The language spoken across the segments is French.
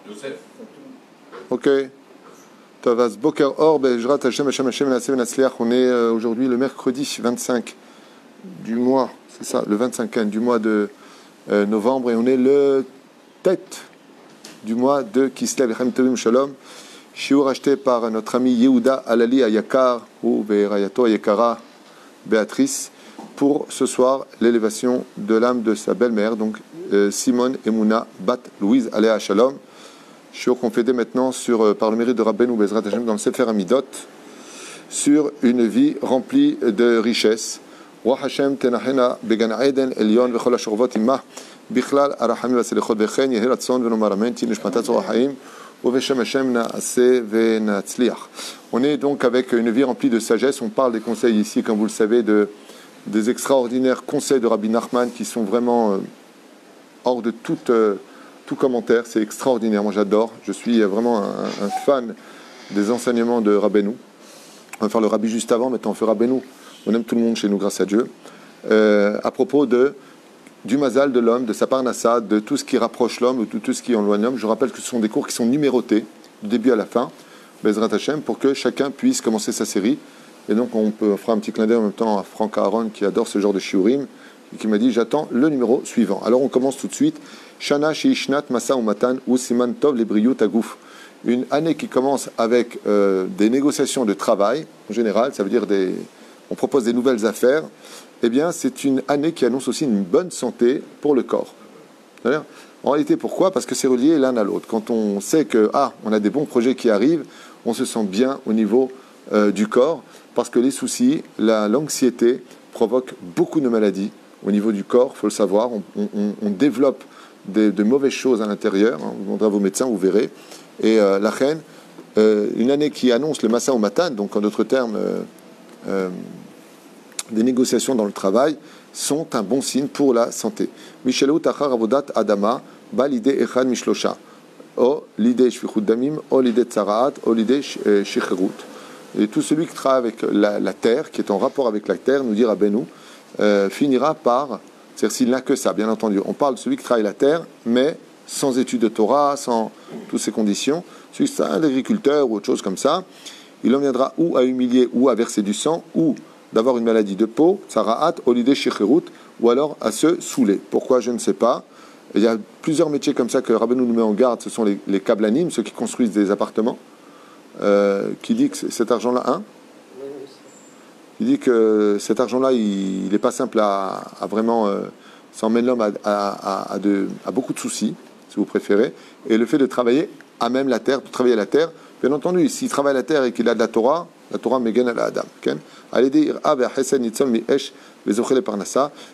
Yosef. Ok. Tavaz Boker Or, Bejrat Hashem Hashem Hashem Nasev Natsliach. On est aujourd'hui le mercredi 25 du mois, c'est ça, le 25 du mois de novembre, et on est le tête du mois de Kislev Echem Tovim Shalom. Shiur acheté par notre ami Yehuda Alali Ayakar ou Be'erayato Ayakara Béatrice pour ce soir l'élévation de l'âme de sa belle-mère, donc Simone Emouna Bat Louise Aléa Shalom. Shiur qu'on fait dès maintenant par le mérite de Rabbeinu Bezrat Hashem dans le Sefer Amidot sur une vie remplie de richesses. Wa Hashem tenachena began Eden Elion v'chol hashorvot imah bichlal arachamim v'aselichot v'chen yehi ratzon v'nomar amen ti nishmatat zor haim uveshem Hashem na'aseh v'natzliach. On est donc avec une vie remplie de sagesse. On parle des conseils ici, comme vous le savez, des extraordinaires conseils de Rabbi Nachman qui sont vraiment hors de tout commentaire. C'est extraordinaire. Moi, j'adore. Je suis vraiment un fan des enseignements de Rabbeinu. On va faire le Rabbi juste avant. Maintenant, on fait Rabbeinu. On aime tout le monde chez nous, grâce à Dieu. À propos du mazal de l'homme, de sa parnassa, de tout ce qui rapproche l'homme, ou de tout ce qui éloigne l'homme. Je rappelle que ce sont des cours qui sont numérotés, du début à la fin, Bezrat Hashem, pour que chacun puisse commencer sa série. Et donc, on fera un petit clin d'œil en même temps à Franck Aaron, qui adore ce genre de shiurim, et qui m'a dit, j'attends le numéro suivant. Alors, on commence tout de suite. Shana Sheishnat Masa Umatan ou Siman Tov Lebriyut Agouf. Une année qui commence avec des négociations de travail, en général, ça veut dire on propose des nouvelles affaires. Eh bien, c'est une année qui annonce aussi une bonne santé pour le corps. C'est-à-dire, en réalité, pourquoi ? Parce que c'est relié l'un à l'autre. Quand on sait que on a des bons projets qui arrivent, on se sent bien au niveau du corps, parce que les soucis, l'anxiété provoquent beaucoup de maladies au niveau du corps, il faut le savoir. On développe de mauvaises choses à l'intérieur. Vous demanderez à vos médecins, vous verrez. Et la reine, une année qui annonce le massa au matan, donc en d'autres termes, des négociations dans le travail, sont un bon signe pour la santé. Michelou tachar avodat adama ba l'idée echad mishlosha o l'idée shvichut damim o l'idée tsaraat o l'idée shecherut. Et tout celui qui travaille avec la terre, qui est en rapport avec la terre, nous dit Rabbeinu, finira par, c'est-à-dire s'il n'a que ça, bien entendu. On parle de celui qui travaille la terre, mais sans études de Torah, sans toutes ces conditions. Celui qui est un agriculteur ou autre chose comme ça, il en viendra ou à humilier, ou à verser du sang, ou d'avoir une maladie de peau, tsaraat, olidé shecherut, ou alors à se saouler. Pourquoi, je ne sais pas. Il y a plusieurs métiers comme ça que Rabbeinu nous met en garde. Ce sont les kablanim, ceux qui construisent des appartements, qui dit que cet argent-là, il dit que cet argent-là, il n'est pas simple à vraiment... ça emmène l'homme à beaucoup de soucis, si vous préférez. Et le fait de travailler à même la terre, de travailler la terre, bien entendu, s'il travaille la terre et qu'il a de la Torah megen à la Adam.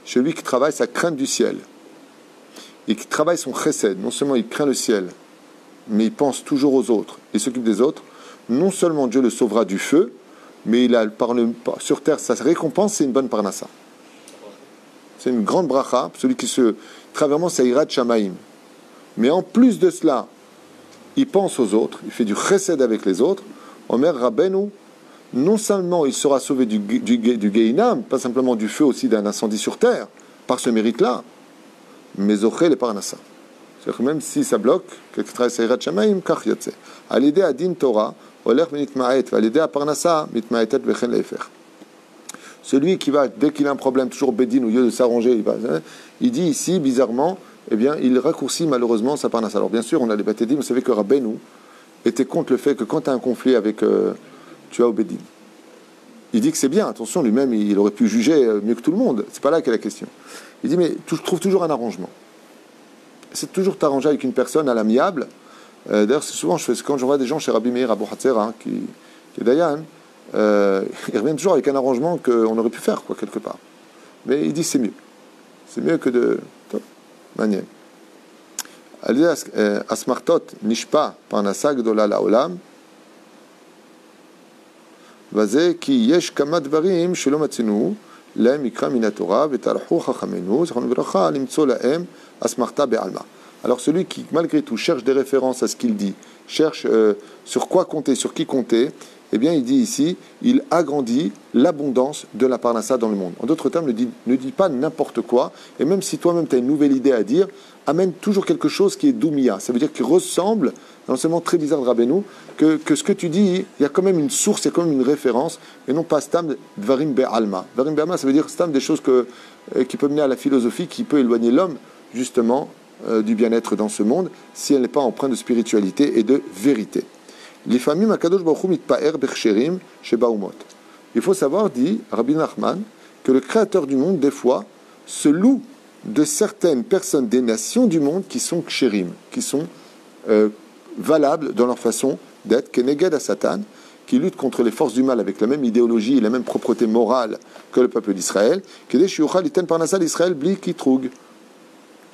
Celui qui travaille sa crainte du ciel et qui travaille son chesed, non seulement il craint le ciel, mais il pense toujours aux autres et s'occupe des autres, non seulement Dieu le sauvera du feu, mais il a sur terre sa récompense, c'est une bonne parnassa. C'est une grande bracha, celui qui se travaille vraiment sa irat shamaim. Mais en plus de cela, il pense aux autres, il fait du chesed avec les autres. Omer Rabbeinu, non seulement il sera sauvé du Gehinam, pas simplement du feu, aussi d'un incendie sur terre, par ce mérite-là, mais zoché les parnassa. C'est-à-dire que même si ça bloque, quelqu'un qui travaille sa irat shamaim, kach yotze. À l'idée à din Torah, oler mitmaet, à l'idée à parnassa, mitmaetet vechen leifer. Celui qui va, dès qu'il a un problème, toujours bédine, au lieu de s'arranger, il dit ici, bizarrement, eh bien, il raccourcit malheureusement sa parnassa. Alors bien sûr, on a débattu, vous savez que Rabbeinu était contre le fait que quand tu as un conflit avec, tu as au bédine. Il dit que c'est bien, attention, lui-même, il aurait pu juger mieux que tout le monde. C'est pas là qu'est la question. Il dit, mais tu trouves toujours un arrangement. C'est toujours t'arranger avec une personne à l'amiable. D'ailleurs, c'est souvent, quand je vois des gens chez Rabbi Meir Abou Hatzera, qui est Dayan, il revient toujours avec un arrangement qu'on aurait pu faire, quoi, quelque part. Mais il dit c'est mieux. C'est mieux que de... Manière. Asmartot nishpa parnasa gdola laolam vaze ki yesh kama dvarim shelo matzenu lahem ikra min haTorah vetarchu chachamenu zechron livracha limtso lahem asmarta be'alma. Alors celui qui malgré tout cherche des références à ce qu'il dit, cherche sur quoi compter, sur qui compter, eh bien, il dit ici, il agrandit l'abondance de la parnassa dans le monde. En d'autres termes, ne dis pas n'importe quoi, et même si toi-même tu as une nouvelle idée à dire, amène toujours quelque chose qui est doumia. Ça veut dire qu'il ressemble, non seulement très bizarre de Rabbeinu, que ce que tu dis, il y a quand même une source, il y a quand même une référence, et non pas stam dvarim be'alma. Dvarim be'alma, ça veut dire stam des choses qui peuvent mener à la philosophie, qui peut éloigner l'homme, justement, du bien-être dans ce monde, si elle n'est pas empreinte de spiritualité et de vérité. Il faut savoir, dit Rabbi Nachman, que le Créateur du monde, des fois, se loue de certaines personnes des nations du monde qui sont kshérim, qui sont valables dans leur façon d'être, keneged à Satan, qui luttent contre les forces du mal avec la même idéologie et la même propreté morale que le peuple d'Israël,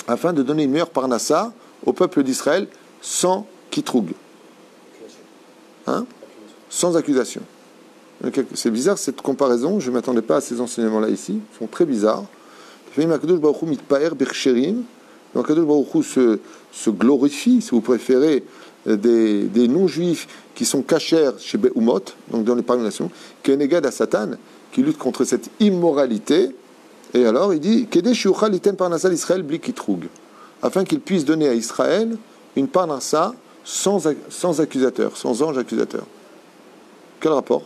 afin de donner une meilleure parnassa au peuple d'Israël sans kitroug. Hein? Sans accusation. C'est bizarre cette comparaison, je ne m'attendais pas à ces enseignements-là ici, ils sont très bizarres. Donc Akadosh Baruch Hu se glorifie, si vous préférez, des non-juifs qui sont cachers chez Be'umot, donc dans les parmi nations, Kenegad à Satan, qui lutte contre cette immoralité. Et alors il dit afin qu'il puisse donner à Israël une parnassa sans accusateur, sans ange accusateur. Quel rapport?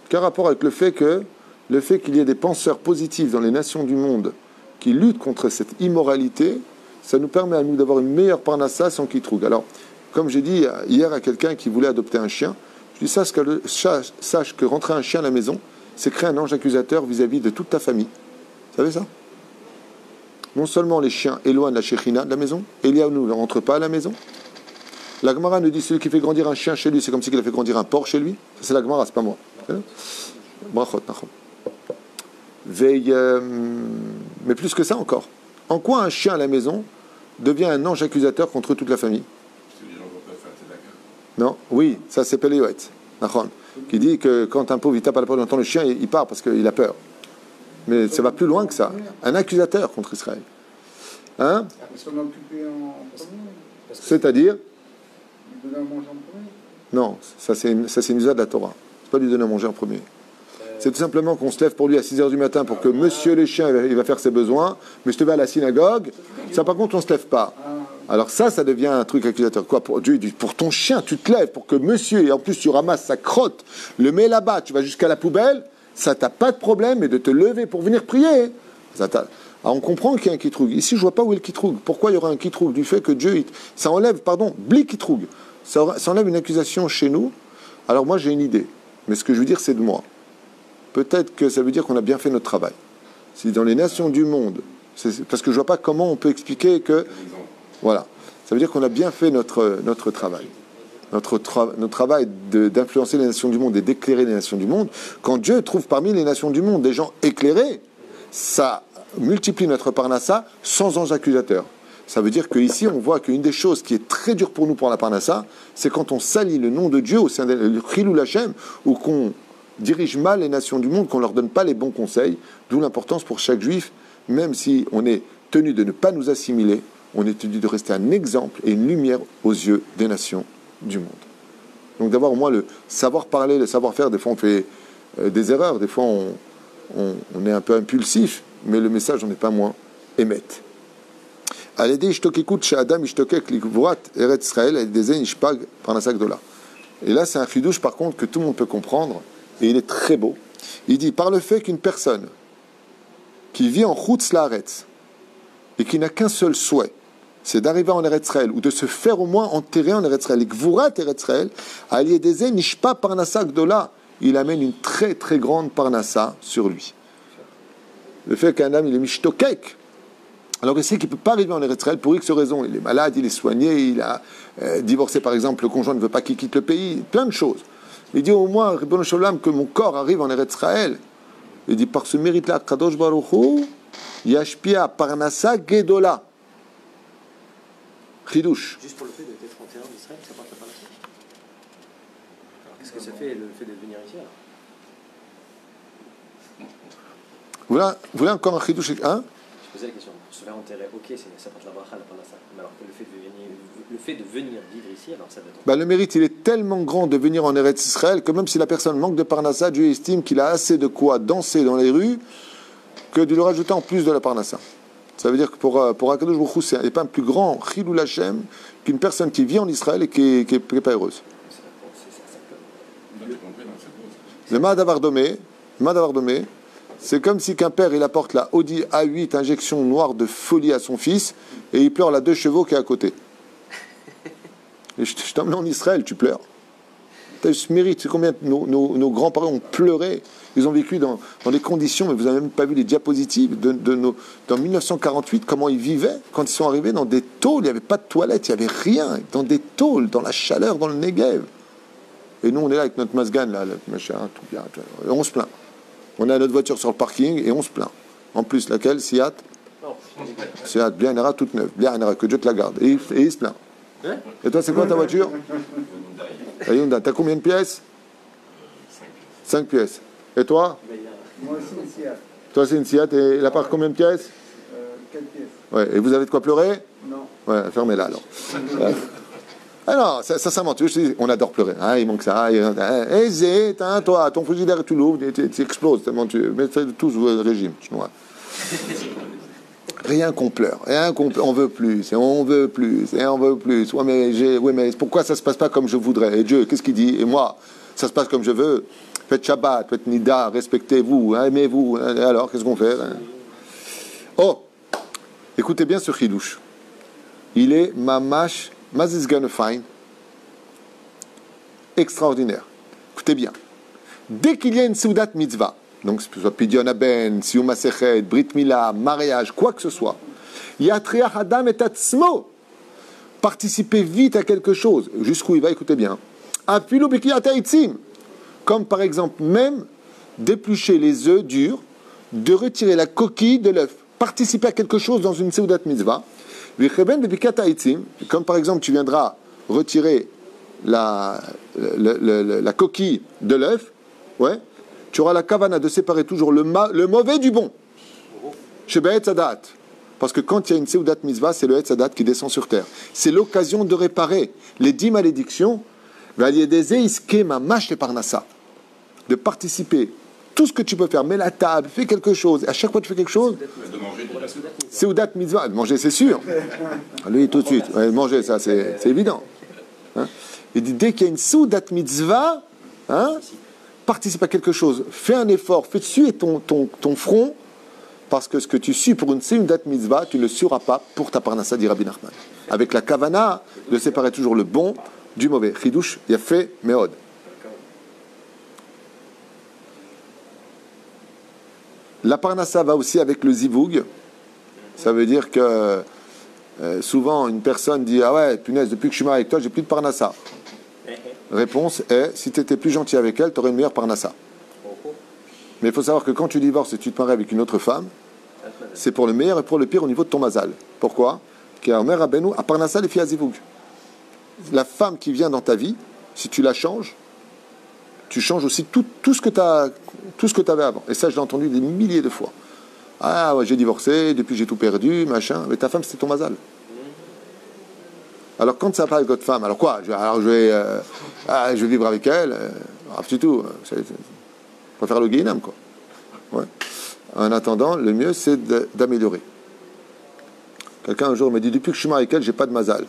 Quel rapport avec le fait qu'il y ait des penseurs positifs dans les nations du monde qui luttent contre cette immoralité, ça nous permet à nous d'avoir une meilleure parnassa sans kitroug. Alors, comme j'ai dit hier à quelqu'un qui voulait adopter un chien, je dis sache que rentrer un chien à la maison, c'est créer un ange accusateur vis-à-vis de toute ta famille. Vous savez ça? Non seulement les chiens éloignent la Shekhinah de la maison, Eliyahu ne rentre pas à la maison. La Gemara nous dit celui qui fait grandir un chien chez lui, c'est comme s'il a fait grandir un porc chez lui. Ça, c'est la Gemara, c'est pas moi. Brachot, nachon. Mais plus que ça encore. En quoi un chien à la maison devient un ange accusateur contre toute la famille? Non, oui, ça c'est Péléoët, nachon, qui dit que quand un pauvre il tape à la porte, il entend le chien, il part parce qu'il a peur. Mais ça va plus loin que ça. Un accusateur contre Israël. Hein? Parce qu'on a occupé en premier. C'est-à-dire? Lui donner à manger en premier. Non, ça c'est une usade de la Torah. C'est pas lui donner à manger en premier. C'est tout simplement qu'on se lève pour lui à 6h du matin pour que monsieur le chien il va faire ses besoins, mais je te vais à la synagogue. Ça par contre on se lève pas. Alors ça devient un truc accusateur. Quoi pour Dieu dit pour ton chien, tu te lèves pour que monsieur, et en plus tu ramasses sa crotte, le mets là-bas, tu vas jusqu'à la poubelle. Ça t'a pas de problème et de te lever pour venir prier. Alors on comprend qu'il y a un kitroug. Ici, je vois pas où est le kitroug. Pourquoi il y aura un kitroug? Du fait que Dieu, ça enlève, bli kitroug. Ça enlève une accusation chez nous. Alors moi, j'ai une idée. Mais ce que je veux dire, c'est de moi. Peut-être que ça veut dire qu'on a bien fait notre travail. Si dans les nations du monde, parce que je vois pas comment on peut expliquer que... Voilà. Ça veut dire qu'on a bien fait notre travail. Notre travail d'influencer les nations du monde et d'éclairer les nations du monde, quand Dieu trouve parmi les nations du monde des gens éclairés, ça multiplie notre parnassa sans ange accusateur. Ça veut dire qu'ici, on voit qu'une des choses qui est très dure pour nous pour la parnassa, c'est quand on salit le nom de Dieu au sein de Chilul Hashem, ou qu'on dirige mal les nations du monde, qu'on ne leur donne pas les bons conseils, d'où l'importance pour chaque juif, même si on est tenu de ne pas nous assimiler, on est tenu de rester un exemple et une lumière aux yeux des nations du monde. Donc d'avoir au moins le savoir parler, le savoir faire. Des fois on fait des erreurs, des fois on est un peu impulsif, mais le message n'en est pas moins émette. Et là c'est un chidouche par contre que tout le monde peut comprendre, et il est très beau. Il dit par le fait qu'une personne qui vit en chutz laaretz et qui n'a qu'un seul souhait, c'est d'arriver en Eretz Israël, ou de se faire au moins enterrer en Eretz Israël. Et Gvurat Eretz Israël, Aliédézé Nishpa Parnassa Gdola, il amène une très très grande Parnassa sur lui. Le fait qu'un homme, il est mishtokek, alors il sait qu'il ne peut pas arriver en Eretz Israël pour X raisons. Il est malade, il est soigné, il a divorcé par exemple, le conjoint ne veut pas qu'il quitte le pays, plein de choses. Il dit au moins, Ribono Shel Olam, que mon corps arrive en Eretz Israël. Il dit par ce mérite-là, Kadosh Baruch Hu, Yashpia Parnassa Gedola. Chidouche. Juste pour le fait d'être enterré en Israël, ça porte la parnassa. Qu'est-ce que ça fait le fait de venir ici alors? Voilà encore un chidouche. Hein? Je posais la question. se faire enterrer, ok, ça porte la bracha, la parnassa. Mais alors que le fait de venir vivre ici, alors ça doit être... Bah, le mérite, il est tellement grand de venir en Eretz Israël que même si la personne manque de parnassa, Dieu estime qu'il a assez de quoi danser dans les rues que de lui rajouter en plus de la parnassa. Ça veut dire que pour Akadosh Baruch Hu, c'est pas un plus grand Chilul Hashem qu'une personne qui vit en Israël et qui est pas heureuse. Le Ma'adavar Domé, c'est comme si qu'un père il apporte la Audi A8 injection noire de folie à son fils et il pleure la 2 chevaux qui est à côté. Et je t'emmène en Israël, tu pleures. Tu as ce mérite, c'est combien nos grands-parents ont pleuré. Ils ont vécu dans des conditions, mais vous n'avez même pas vu les diapositives dans 1948, comment ils vivaient quand ils sont arrivés dans des tôles. Il n'y avait pas de toilettes, il n'y avait rien. Dans des tôles, dans la chaleur, dans le Negev. Et nous, on est là avec notre Mazgan, là, le machin, tout bien. Et on se plaint. On a notre voiture sur le parking et on se plaint. En plus, laquelle Seat Seat, bien Nera, toute neuve. Bien Nera, que Dieu te la garde. Et il se plaint. Et toi, c'est quoi ta voiture? Hyundai. T'as combien de pièces? 5 pièces. Et toi? Moi aussi, une Seat. Toi, c'est une Seat. Et la part combien de pièces? 4 pièces. Ouais. Et vous avez de quoi pleurer? Non. Ouais, fermez-la alors. Alors, sincèrement, tu sais, on adore pleurer. Ah, il manque ça. Hésite, toi, ton frigidaire, tu l'ouvres, tu exploses tellement tu mets tous le régime chinois. Rien qu'on pleure, on veut plus, et on veut plus, et on veut plus. Mais pourquoi ça se passe pas comme je voudrais? Et Dieu, qu'est-ce qu'il dit? Et moi, ça se passe comme je veux. Faites Shabbat, faites Nida, respectez-vous, aimez-vous. Et alors, qu'est-ce qu'on fait? Oh, écoutez bien ce chidouche. Il est mamash, mazizganefein, extraordinaire. Écoutez bien. Dès qu'il y a une Seudat mitzvah, donc que ce soit Pidyon Aben, Siyum Masechet, Brit Mila, mariage, quoi que ce soit, Yatriach Adam et Atzmo, participez vite à quelque chose, jusqu'où il va, écoutez bien. Afilu Bikiyat Haitzim, comme par exemple même d'éplucher les œufs durs, de retirer la coquille de l'œuf, participer à quelque chose dans une Seudat mitzvah, comme par exemple tu viendras retirer la coquille de l'œuf, ouais, tu auras la kavana de séparer toujours le mauvais du bon. Chez Be'et Sadat. Parce que quand il y a une Seudat Mitzvah, c'est le Etz Sadat qui descend sur terre. C'est l'occasion de réparer les 10 malédictions, de participer. Tout ce que tu peux faire, mets la table, fais quelque chose. À chaque fois que tu fais quelque chose, Seudat Mitzvah, manger c'est sûr. Lui tout de suite, ouais, manger ça c'est évident. Hein? Il dit dès qu'il y a une Seudat Mitzvah, hein, participe à quelque chose, fais un effort, fais suer ton front, parce que ce que tu suis pour une Seudat Mitzvah, tu ne le suivras pas pour ta parnassa, dit Rabbi Nachman. Avec la kavana de séparer toujours le bon du mauvais. Chidouche, yafé, meod. La parnassa va aussi avec le zivoug. Ça veut dire que souvent une personne dit ah ouais, punaise, depuis que je suis marié avec toi, j'ai plus de parnassa. Réponse est si tu étais plus gentil avec elle, tu aurais une meilleure parnassa. Mais il faut savoir que quand tu divorces et tu te maries avec une autre femme, c'est pour le meilleur et pour le pire au niveau de ton mazal. Pourquoi? Car Omer Rabbeinu a parnassa les filles à zivoug. La femme qui vient dans ta vie, si tu la changes, tu changes aussi tout ce que tu avais avant. Et ça, je l'ai entendu des milliers de fois. Ah ouais, j'ai divorcé, depuis j'ai tout perdu, machin. Mais ta femme, c'était ton mazal. Alors quand ça va pas avec votre femme, alors quoi? Je vais vivre avec elle. C'est tout. Je préfère le guénam, quoi. Ouais. En attendant, le mieux, c'est d'améliorer. Quelqu'un un jour me dit, depuis que je suis marié avec elle, j'ai pas de mazal.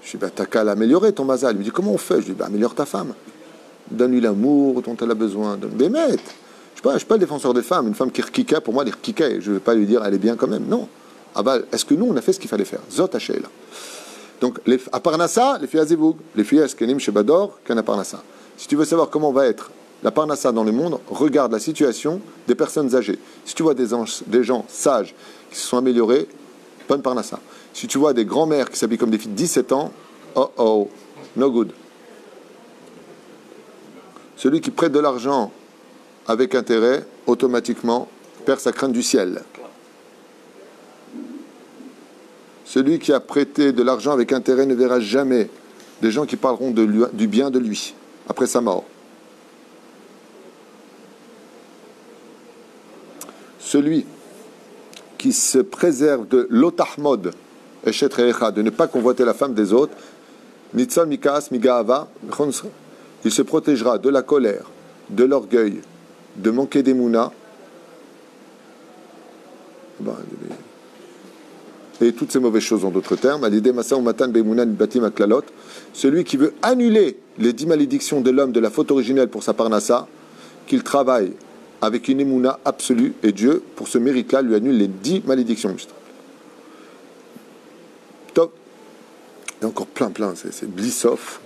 Je dis, t'as qu'à l'améliorer, ton mazal. Il me dit, comment on fait? Je dis, améliore ta femme. Donne-lui l'amour dont elle a besoin. Mais mette. Je ne suis pas le défenseur des femmes. Une femme qui rkika, pour moi, elle rkika. Je ne vais pas lui dire, elle est bien quand même. Non. Ah bah, est-ce que nous, on a fait ce qu'il fallait faire? Zot Hachel. Donc, à Parnassa, les filles à Zivoug, les filles à Skenim, Shebador, qu'un à Parnassa. Si tu veux savoir comment va être la Parnassa dans le monde, regarde la situation des personnes âgées. Si tu vois des gens sages qui se sont améliorés, bonne Parnassa. Si tu vois des grands-mères qui s'habillent comme des filles de 17 ans, oh, no good. Celui qui prête de l'argent avec intérêt, automatiquement, perd sa crainte du ciel. Celui qui a prêté de l'argent avec intérêt ne verra jamais des gens qui parleront du bien de lui, après sa mort. Celui qui se préserve de l'otahmod, de ne pas convoiter la femme des autres, nitzal mikaas migaava, il se protégera de la colère, de l'orgueil, de manquer d'émouna, et toutes ces mauvaises choses en d'autres termes. Celui qui veut annuler les 10 malédictions de l'homme de la faute originelle pour sa parnassa, qu'il travaille avec une émouna absolue, et Dieu, pour ce mérite-là, lui annule les 10 malédictions. Top. Il y a encore plein, c'est Blissoff.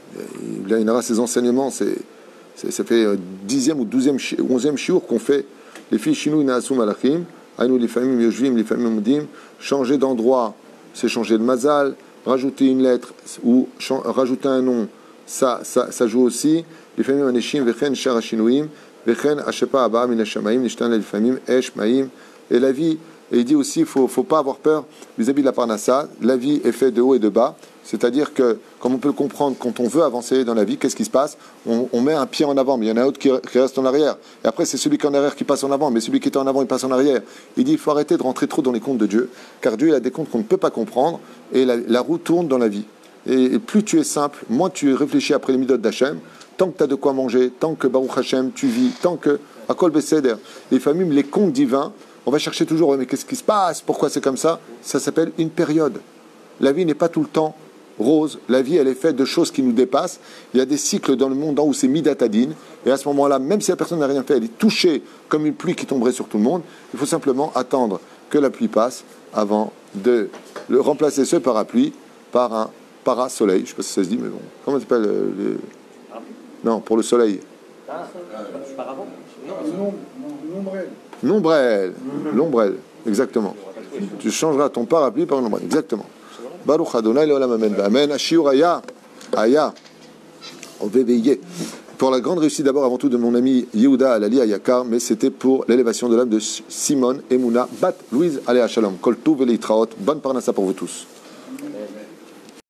Il aura ses enseignements, ça fait 10e ou 12e ou 11e shiur qu'on fait les filles Shinou Inaasu Malachim, Aïnou les familles Yoshvim, les familles Moudim, changer d'endroit, c'est changer de mazal, rajouter une lettre ou rajouter un nom, ça joue aussi. Les familles Aneshim, Vechen Shara Shinouim, Vechen Ashepa Abba Minashamaim, Nishtan les familles Esh Maim, et la vie. Et il dit aussi, il ne faut pas avoir peur vis-à-vis de la parnassa. La vie est faite de haut et de bas. C'est-à-dire que, comme on peut le comprendre, quand on veut avancer dans la vie, qu'est-ce qui se passe ? On met un pied en avant, mais il y en a un autre qui reste en arrière. Et après, c'est celui qui est en arrière qui passe en avant, mais celui qui était en avant, il passe en arrière. Il dit, il faut arrêter de rentrer trop dans les comptes de Dieu, car Dieu, il a des comptes qu'on ne peut pas comprendre, et la roue tourne dans la vie. Et plus tu es simple, moins tu réfléchis après les midot d'Hachem, tant que tu as de quoi manger, tant que Baruch Hashem, tu vis, tant que Akol Beseder, les familles, les comptes divins, on va chercher toujours, mais qu'est-ce qui se passe ? Pourquoi c'est comme ça ? Ça s'appelle une période. La vie n'est pas tout le temps rose. La vie, elle est faite de choses qui nous dépassent. Il y a des cycles dans le monde où c'est midatadine. Et à ce moment-là, même si la personne n'a rien fait, elle est touchée comme une pluie qui tomberait sur tout le monde. Il faut simplement attendre que la pluie passe avant de remplacer ce parapluie par un parasoleil. Je ne sais pas si ça se dit, mais bon. Comment ça s'appelle Non, pour le soleil. Paravent. L'ombrelle, exactement. Tu changeras ton parapluie par une ombrelle, exactement. Baruch Adonai Leolam Amen. Amen. Ashiur Aya. On va veiller. Pour la grande réussite d'abord, avant tout, de mon ami Yehuda Alali Ayakar, mais c'était pour l'élévation de l'âme de Simone Emouna Bat Louise Aléa Shalom. Kol Tuv Velitraot. Bonne parnassa pour vous tous.